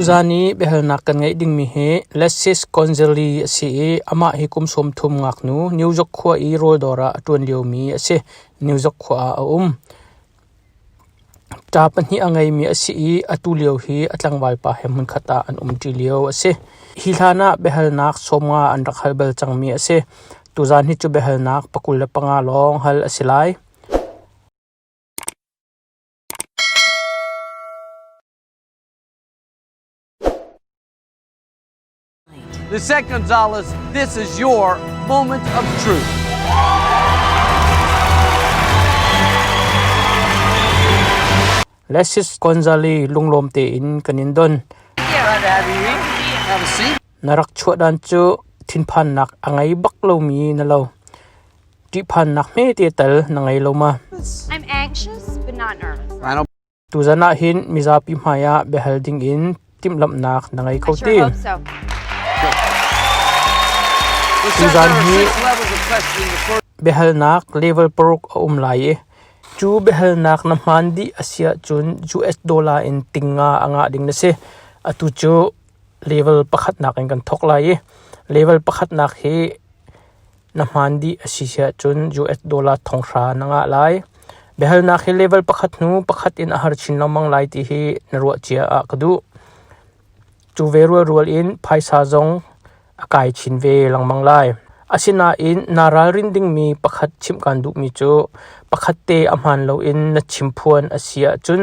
Tuzani behel nak kan ngai ding mi he lesis konzeli si ama hi kum som thum ngak nu new jok khwa I rol dora tuan leo mi ase new jok khwa a ta pan hi angai mi ase I atu leo hi atlangwal pa hemun khata an ti leo ase hi hlana behel nak somnga an rakhal bel chang mi ase tuzan hi chu behel nak pakul la panga long hal asilai Lisette Gonzalez, this is your moment of truth. Lesis konzali lunglom te in kanindon Have a seat. narak chuadan chu thinphan nak angai baklo mi nalo ti phan nak me te tel nangai loma I'm anxious but not nervous. Final. tuzana hin mizapi maya behel ding in timlam nak nangai I kauti sure hope so. Lisette, there are 6 levels of questioning. The first behel nak level porok lai chu behel nak na mandi asia chun US dollar in tinga anga ding na se atu chu level pakhat nak kan thok lai level pakhat nak he na mandi asia chun US dollar thongsha nanga lai behel nak he level pakhat nu pakhat in ahar chin lamang lai ti hi narwa chia a kadu chu veru rule in phaisa zong akai chin ve langmang lai asina in naral rinding mi pakhat chim kan du mi chu pakhat te amhan lo in na chimphuan asia chun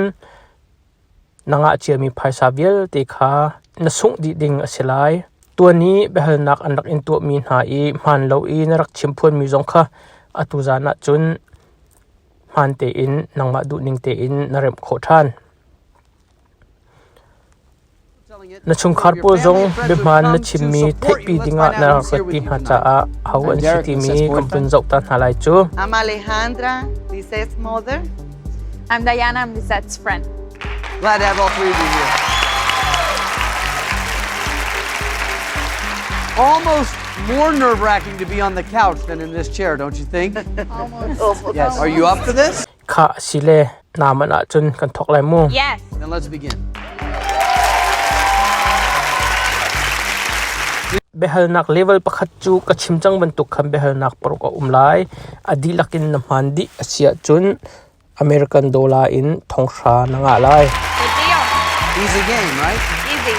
nanga chiami phaisa vial te kha na sung di ding asilai tuani behel nak anak in tu mi na I man lo I narak chimphuan mi zong kha atuzana chun man te in nangma du ning te in narem kho than na chung kharpo zong beman na chimmi thepi dinga na rakti ha cha a hau an city mi kampun zau ta halai chu I'm Alejandra, Lisette's mother. I'm Diana, I'm Lisette's friend. Glad to have all 3 of you here. Almost more nerve-wracking to be on the couch than in this chair, don't you think? Yes. Are you up for this? kha sile namana chun kan thok lai mu Yes. Then let's begin. behel nak level pakhat chu ka chimchang bantuk kham behel nak porok umlai adilakin na mandi asia chun American dollar in thongsha nanga lai Good deal. Easy game, right? Easy.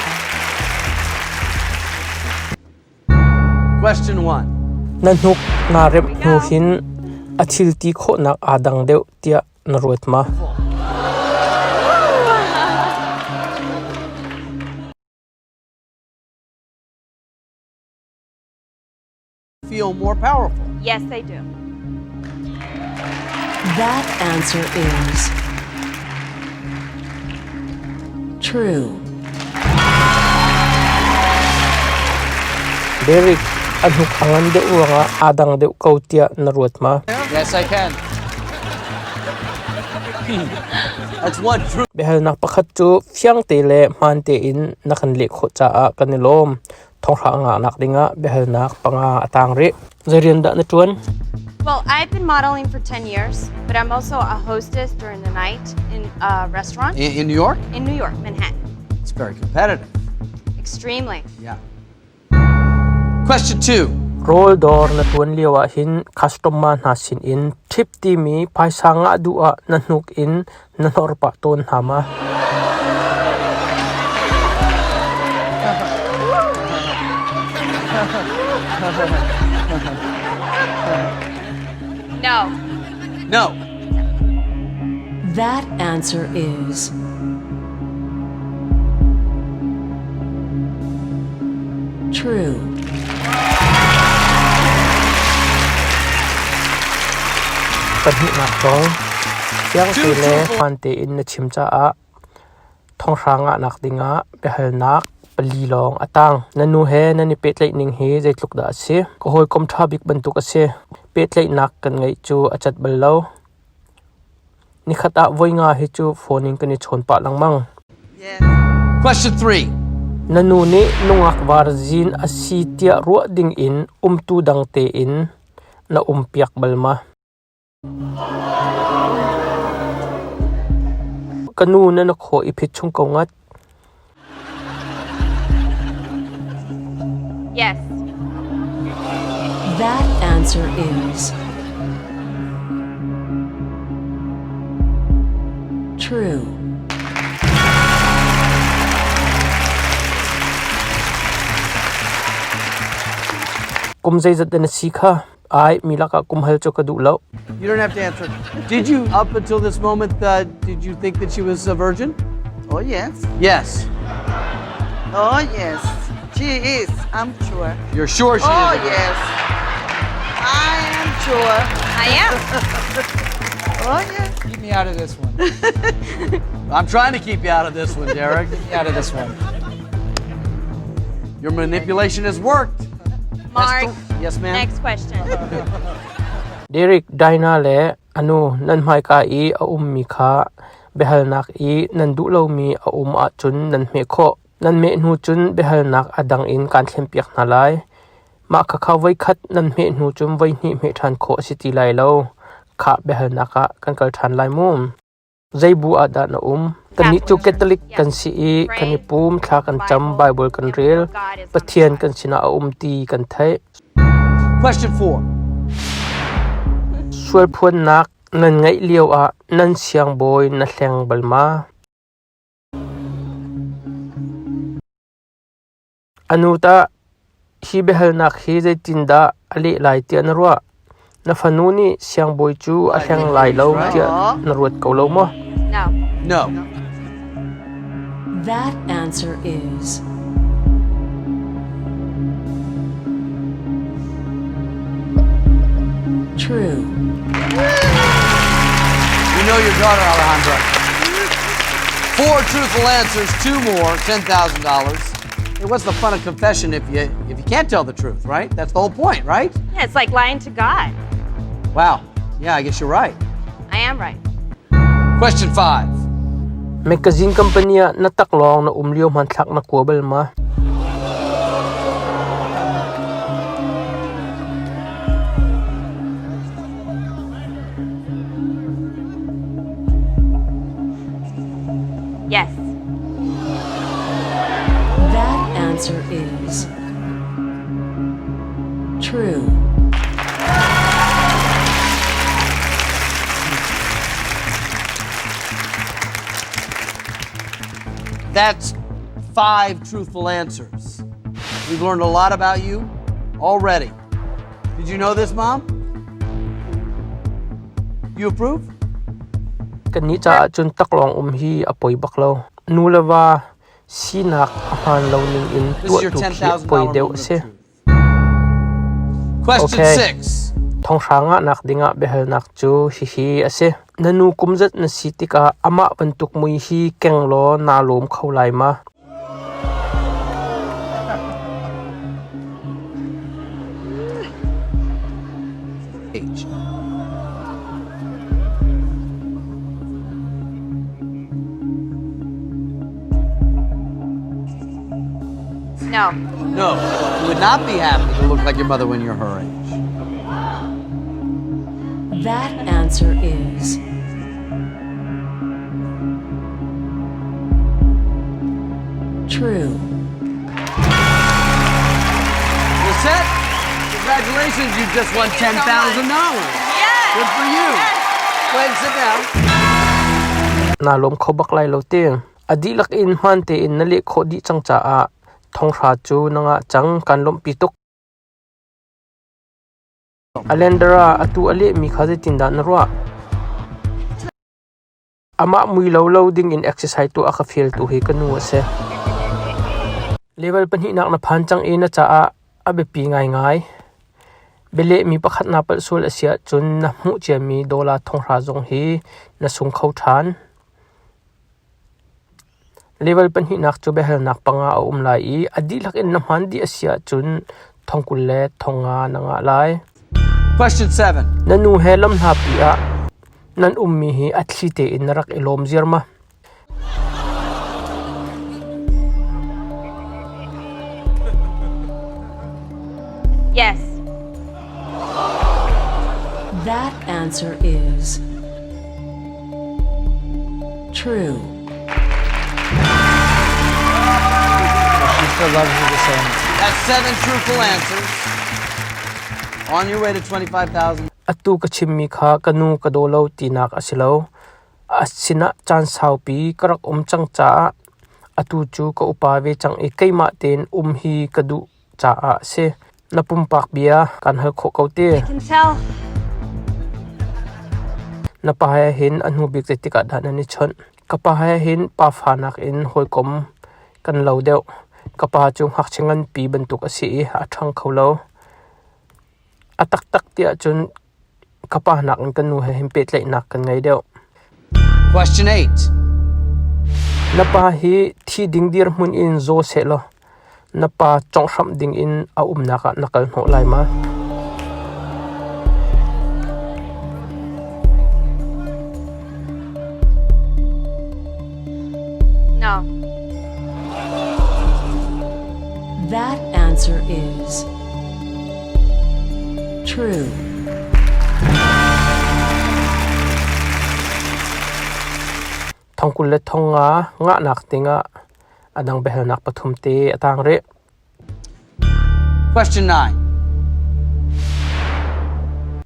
Question 1. nanuk na rep nu hin athil ti kho nak adang deu tia naruat ma Feel more powerful. Yes, they do. That answer is true. Derek anuk angan deu nga adang deu kau tia naruat ma Yes, I can. That's one true. behel nak pakhat chu fyang te le man te in nakhan le kho cha a kanilom thongsha nga nak dinga behel nak panga atang re Rian da na tuan Well, I've been modeling for 10 years, but I'm also a hostess during the night in a restaurant In New York? in New York, Manhattan. It's very competitive. Extremely. Yeah. Question 2. roll door na tuan liwa hin customer na sin in tip ti mi paisa nga dua na nuk in na norpa ton hama No. No. That answer is true. Panhi nak dong yang sile pante in na chimcha a thongsha nga nak dinga behel nak pali long atang nanu he nani pet lai ning he zaitluk da ase ko hoi kom tha bik bantuk ase pet lai nak kan ngai chu achat ballo ni khata voinga he chu phoning kani chhon pa langmang Yes. Question 3. nanu ni nungak warjin asi tia ro ding in tu dang te in na piak balma kanu na nakho ipit chung ko ngat Yes. That answer is true. Kumzay zat na sikha ay milaka kumhal cho kadulo. You don't have to answer. Did you, up until this moment, did you think that she was a virgin? Oh, yes. Yes. Oh, yes. She is. I'm sure. You're sure she Oh, is? yes. I am sure. I am. Oh, yes. Keep me out of this one. I'm trying to keep you out of this one, Derek. Keep me out of this one. Your manipulation has worked. Mark. Yes, ma'am? Next question. Derek Daina le anu nan mai ka I a mi kha behalnak I nan du lo mi a a chun nan me kho nan me nu chun behalnak adang in kan thlem piak na lai ma kha kha vai khat nan me nu chum vai ni me than kho city lai lo kha behalnaka kan kal than lai mum zaibu ada na kan ni chu Catholic kan si I kan ni pum thla kan cham Bible kan rel pathian kan sina a ti kan thai. Question 4. Sual phuan nak nan ngai liao a nan siang boy na thleng balma anuta hi behal nak hi zai tinda ali lai tian ruwa na fanuni siang boy chu a thleng lai lo tia na ruat ko lo mo. No. No. That answer is true. You know your daughter, Alejandra. 4 truthful answers, 2 more, $10,000. Hey, what's the fun of confession if you can't tell the truth, right? That's the whole point, right? Yeah, it's like lying to God. Wow. Yeah, I guess you're right. I am right. Question 5. Magazine company na taklong na umliom han thak na kuwabal ma. Yes. That answer is true. That's 5 truthful answers. We've learned a lot about you already. Did you know this, Mom? You approve? Kan ni cha chun taklong hi apoy baklaw nulawa sinak han lo ning in This tu is your tu $10,000 poi deu moment of se. truth. Question Okay. 6. Thong sanga nak dinga behal nak chu hi ase nanu kumzat na sitika ama bantuk mui hi kenglo na lom khawlai ma. Age. No. No, you would not be happy to look like your mother when you're her age. That answer is true. You set? Congratulations, you just won $10,000. Yes. Good for you. Go ahead and sit down. Na lom khaw baklai lo ting adi lak in man te in nali kho di changcha a thong ra chu nanga chang kan lom pituk alendra atu ale mi khaje tinda na ro ama mui lo loading in exercise to aka feel to he kanu ase level pani nak na phan chang e na cha a abe pi ngai ngai bele mi pakhat na pal sul asia chun na hmuh ciami dola thong ra jong hi na sung khau than level pani nak chu behel nak panga lai adi lak in na man di asia chun thongkul le thonga nanga lai. Question 7. Nanu helam na pia nan ummi hi atlite in narak ilom zirma. Yes. That answer is true. Jennifer loves you the same. That's 7 truthful answers. On your way to 25,000. Atu ka chimmi kha kanu kadolo tinak asilo. Asina chan saupi karak chang cha. Atu chu ka upawe chang keima ten hi kadu cha se. Napumpak bia kan hal kho kaute. I can tell. Napahaya hin anhu bik tika dana ni chon. Kapahaya hin pa khawhnak in hoikom kan lo deuh. Kapah chung hak chingan pi bentuk asi athang kholo. Atak tak tia chun kapah nak kan nu he himpet lai nak kan ngai deuh. Question 8. Napa hi thi ding dir mun in zo se lo. Napa chong ham ding in a naka nakal no lai ma. No. That answer is true. Thong kul le thong nga nak tinga adang behel nak pathum te atang re. Question 9.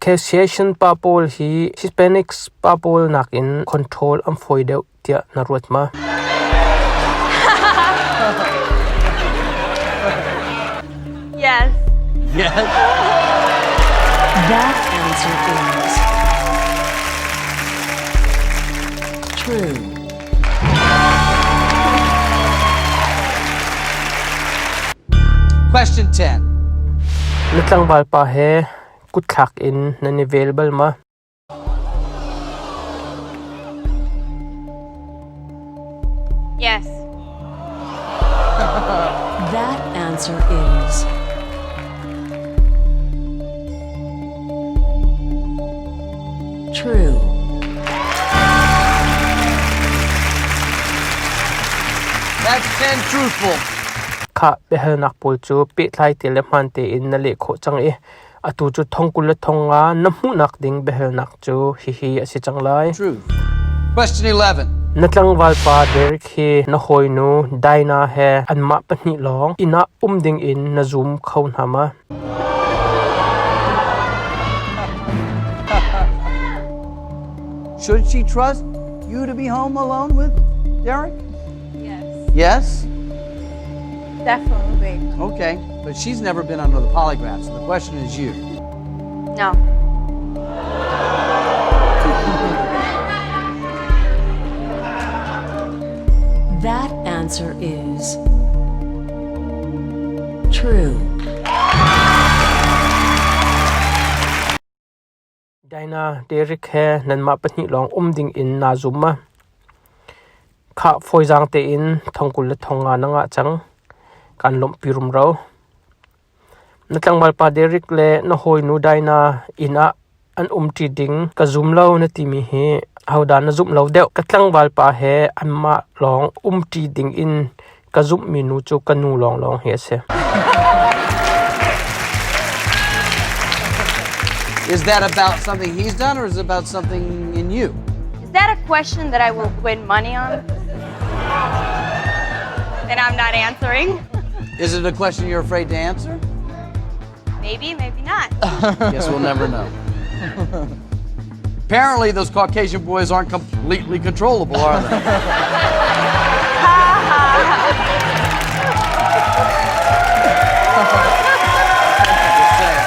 Caucasian papol hi Hispanics papol nak in control am foi deuh tia na ruat ma. Yes. Yes. That answer is true. Question 10. Natlang bal pa he kutlak in na available ma. Yes. That answer is true. That's 10 truthful. Kha behel nak pol chu pe thlai te le man te in na le kho chang e. Atu chu thong kul le thong na hmuh nak ding behel nak chu hi asi chang lai. Truth. Question 11. Natlang wal pa Derek hi na hoi nu daina he anma pani long ina ding in na zoom khawhnak ma. Should she trust you to be home alone with Derek? Yes. Yes? Definitely. Okay. But she's never been under the polygraph, so the question is you. No. That answer is true. Daina Derek he nan ma pani long ding in na zoom ma. Kha foi jang te in thong kul le thong na nga chang kan lom pirum ro. Natlang mal pa Derek le na hoi nu daina ina an ti ding ka zoom lo na ti mi he hauda na zoom lo deuh katlang wal pa he anma long ti ding in ka zoom mi nu chu kanu long he se. Is that about something he's done or is it about something in you? Is that a question that I will win money on? Then I'm not answering. Is it a question you're afraid to answer? Maybe, maybe not. Guess we'll never know. Apparently, those Caucasian boys aren't completely controllable, are they? Just saying.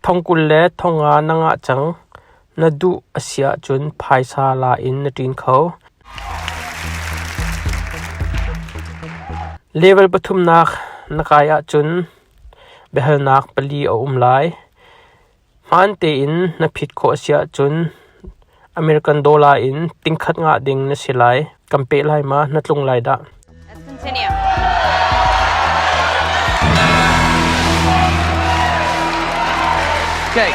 Thong kul le thong na nga chang na du asia chun phaisa la in na tin kho. Level pathum nak nakaya chun behel nak pali lai. Man te in na phit kho asia chun American dollar in tingkhat nga ding na silai kampe lai ma na tlung lai da. Let's continue. Okay.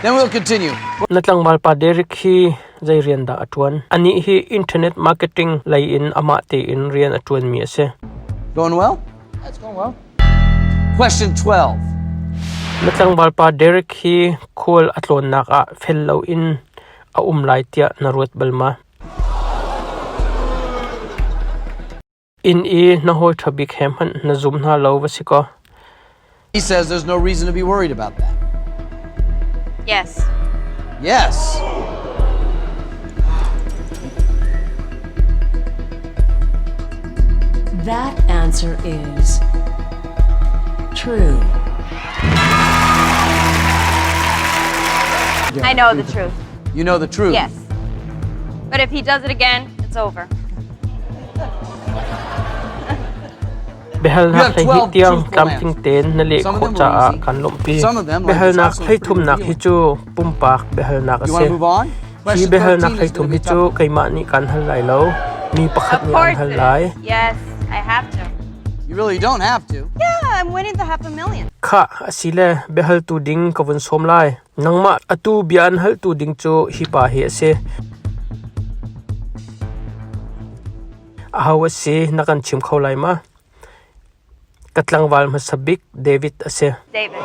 Then we'll continue. Natlang mal pa Derek hi zai Rian da atuan. Ani hi internet marketing lai in ama te in Rian atuan mi ase. Going well? That's going well. Question 12. Natlang mal pa Derek hi khol atlon nak a fellow in a lai tia na ruat balma in e na hoi thabik hem han na zum na lo wasiko. He says there's no reason to be worried about that. Yes. Yes. That answer is true. I know the truth. You know the truth. Yes. But if he does it again, it's over. Behal You have nak hi 12 tiang truthful kam answers. ting ten na le Some of kho them cha were easy. kan lompi Some of them, like behal this nak asung, hai pretty thum nak hi appealing. chu pumpak behal nak You want to ase move on? hi Question behal 13 nak hai is thum going hi to be chu tough. kai ma ni kan hal lai lo mi pakhat Of ni course an hal it lai is. Yes, I have to. You really don't have to. Yeah, I'm winning the $500,000. kha asile behal tu ding kawun som lai nangma atu bian hal tu ding chu hi pa hi ase ahaw ase nakan chim khaw lai ma katlang wal ma sabik David ase David.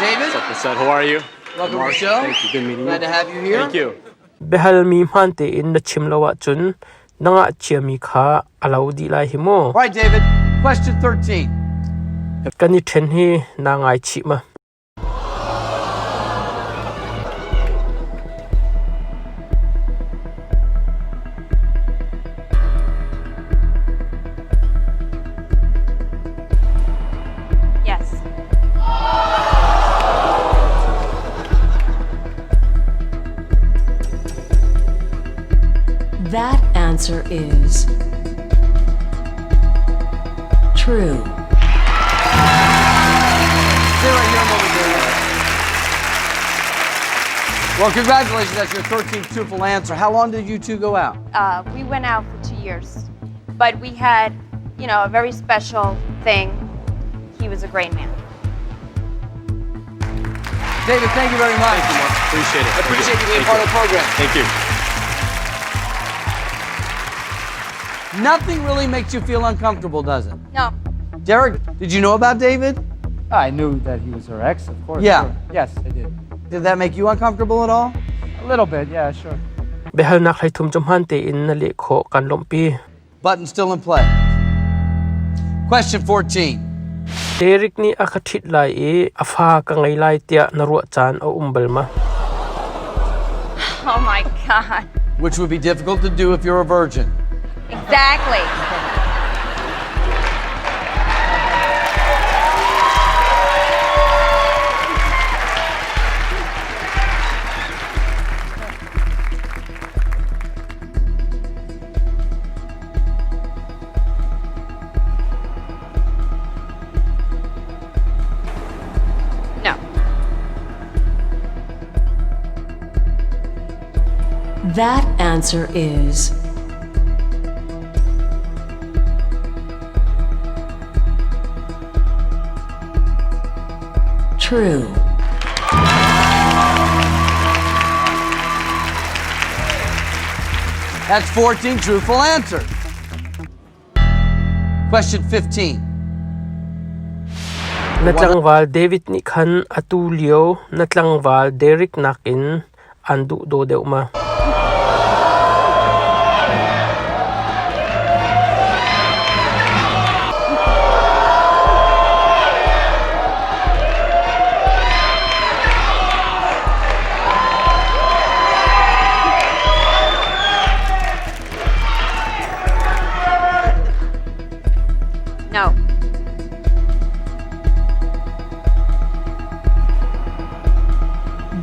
David, How are you? welcome to the show. Thank you. Good meeting Glad you. to have you here. Thank you. behal mi mante in na chim lawa chun nanga chiami kha alau di lai hi mo All right, David. Question 13. kani then hi na ngai chi ma Yes. That answer is true. Stay right here a moment, David. Well, congratulations. That's your 13th truthful answer. How long did you two go out? We went out for 2 years, but we had, a very special thing. He was a great man. David, thank you very much. Appreciate it. I appreciate you being part of the program. Thank you. Nothing really makes you feel uncomfortable, does it? No. Derek, did you know about David? I knew that he was her ex, of course. Yeah. Sure. Yes, I did. Did that make you uncomfortable at all? A little bit, yeah, sure. behal nak hai thum chum han te in na le kho kan lompi Button still in play. Question 14. Derek ni akathit lai e afa ka ngai lai tia na ru chan o umbal ma Oh my God. Which would be difficult to do if you're a virgin. Exactly. No. That answer is true. That's 14 truthful answers. Question 15. natlangwal David ni khan atu lio natlangwal Derek nakin andu do deu ma No.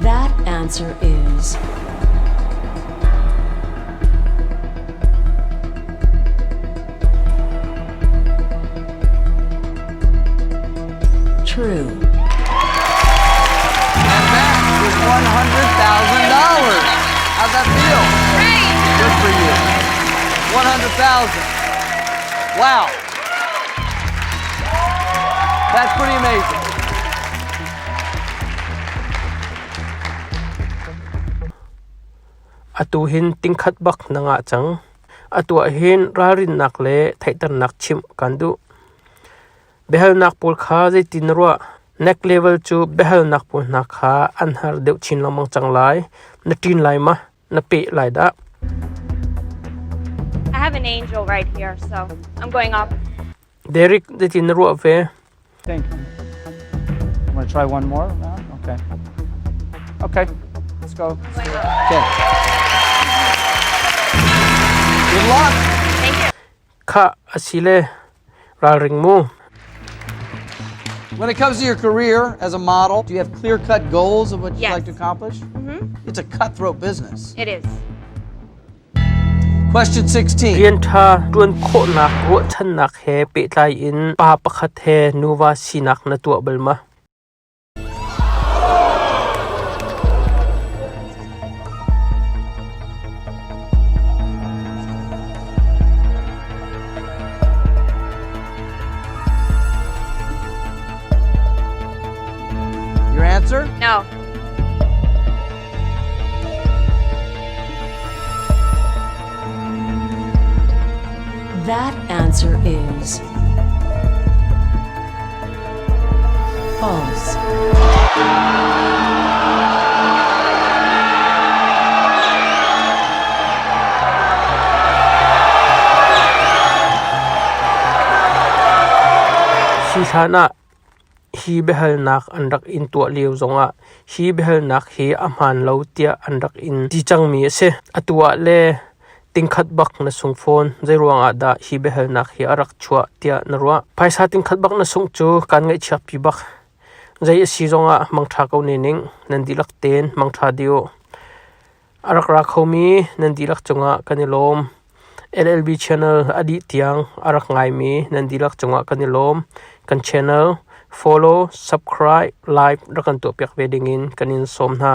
That answer is true. And that is $100,000. How's that feel? Great. Good for you. 100,000. Wow. That's pretty amazing. atuhin tingkhat bak na nga chang atua hin rarin nak le thaitar nak chim kandu behal nak pol kha je tin ro neck level chu behel nak pu nak kha an har deuh chin lamang changlai na tin lai ma na pe lai da. I have an angel right here, so I'm going up. Derek de tin ru ve Think. I'm gonna try one more round. Okay. Okay. Let's go. Going up. Okay. Good luck. Thank you. kha asile ral ring mu. When it comes to your career as a model, do you have clear-cut goals of what you'd Yes. like to accomplish? It's a cutthroat business. It is. Question 16. Rian tha tuan khawhnak ro chan nak he pe tlai in pa pakhat he nuwa sinak na tu balma. Your answer? No. That answer is false. Si thana hi behel nak andak in tu liu zonga hi behel nak hi amhan lo tia andak in ti chang mi se atua le tingkhat bak na sung phone zairuanga da hi behel nak hi arak chua tia narwa phaisa tingkhat bak na sung chu kan ngai chak pi bak zai si zonga mangtha ko ne ning nandilak ten mangtha dio arak ra khomi nandilak chunga kanilom LLB channel adi tiang arak ngai mi nandilak chunga kanilom kan channel follow subscribe like rakan to pek wedding in kanin somna